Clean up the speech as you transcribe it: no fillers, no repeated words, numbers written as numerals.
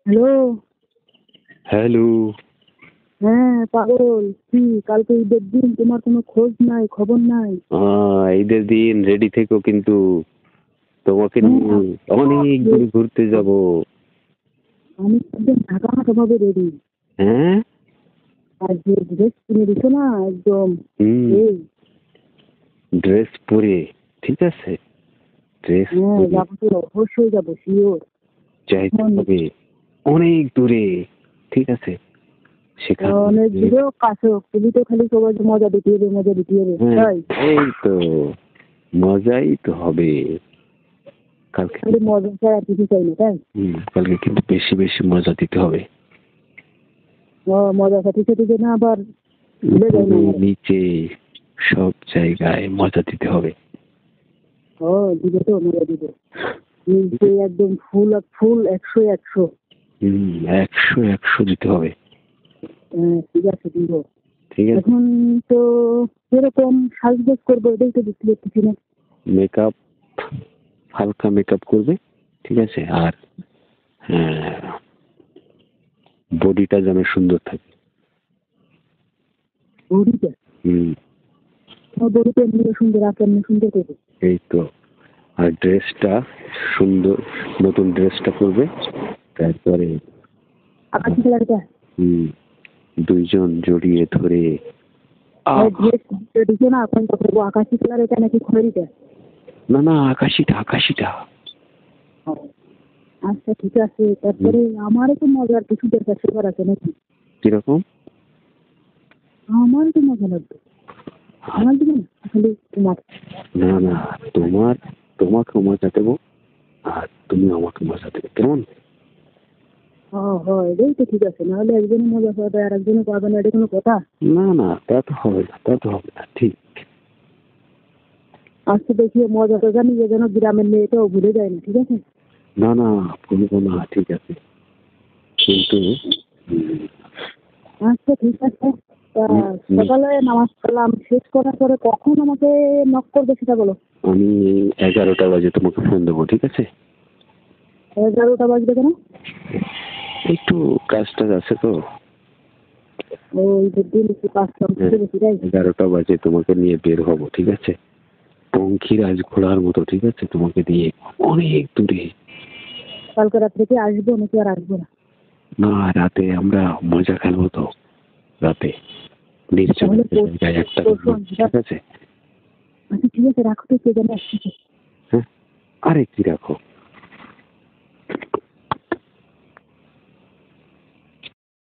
Hello. Hello. হ্যাঁ পাগল, কি কালকে ঈদের দিন তোমার কোনো খোঁজ নাই খবর নাই? ঈদের দিন রেডি থেকো কিন্তু তোমাকে হ্যাঁ নিয়ে অনেক দূরে ঘুরতে যাব। আমি একদম ঢাকা ভাবে রেডি। হ্যাঁ? আর যে ড্রেস কিনে দিছো না একদম এই। ড্রেস পরে ঠিক আছে, ড্রেস হ্যাঁ পরে যাবো তো, অবশ্যই যাবো, শিওর। যাইতে হবে অনেক দূরে, ঠিক আছে? সেখানে অনেক দূরেও কাছেও, তুমি তো খালি সবাই মজা দিতে হবে, মজা দিতে হবে, তাই? এই তো মজাই তো হবে কালকে। খালি মজা ছাড়া আর কিছু চাই না, তাই? কালকে কিন্তু বেশি বেশি মজা দিতে হবে। মজা সাথে সাথে যে না আবার ভুলে যাই না আমার। নিচে সব জায়গায় মজা দিতে হবে। দিবে তো, মজা দিবে। নিচে একদম ফুল 100 100। 100 দিতে হবে। ঠিক আছে দিব। ঠিক আছে। এখন তো এরকম সাজগোজ করবো, এটাই তো বুঝতে পারতেছি না। মেকআপ, হালকা মেকআপ করবে, ঠিক আছে? আর বডিটা যেন সুন্দর থাকে। বডিটা বডিটা এমনি সুন্দর, আর কেমনি সুন্দর করবো? এই তো। আর ড্রেসটা সুন্দর, নতুন ড্রেসটা পরবে। তারপরে আকাশি কালারটা? দুইজন জড়িয়ে ধরে ড্রেস দিছো না এখন তো করবো আকাশি কালার, এটা নাকি খয়েরিটা? না আকাশিটা আকাশিটা। আচ্ছা ঠিক আছে। তারপরে আমারও তো মজার কিছু দরকার সেবার আছে নাকি? কিরকম? আমার তো মজা লাগবে। আমার দিকে না, খালি তোমার। না তোমাকে মজা দেবো আর তুমি আমাকে মজা দেবে, কেমন? এটাই তো ঠিক আছে, নাহলে একজনের মজা পাবে আর একজনে পাবে না, এটা কোনো কথা? না তা তো হবে না, ঠিক। আজকে দেখিয়ে মজাটা জানি যে যেন গ্রামের মেয়েটাও ভুলে যায় না, ঠিক আছে? না ভুলবো না, ঠিক আছে। কিন্তু আচ্ছা ঠিক আছে। সকালে নামাজ কালাম শেষ করার পরে কখন আমাকে নক করবে সেটা বলো। আমি 11টা বাজে তোমাকে ফোন দেবো, ঠিক আছে? 11টা বাজবে কেন? একটু কাজ আছে তো। দিন একটু কাজ কাম করে বেশি, তাই? 11টা বাজে তোমাকে নিয়ে বের হব, ঠিক আছে? পঙ্খিরাজ ঘোড়ার মতো, ঠিক আছে? তোমাকে নিয়ে অনেক দূরে। কালকে রাত থেকে আসবো নাকি আর আসবো না? না, রাতে আমরা মজা খেলবো তো, রাতে নির্জন জায়গায় একটা, ঠিক আছে? আচ্ছা ঠিক আছে, রাখো তো, কে জানে আসছে। হ্যাঁ, আরে কি রাখো?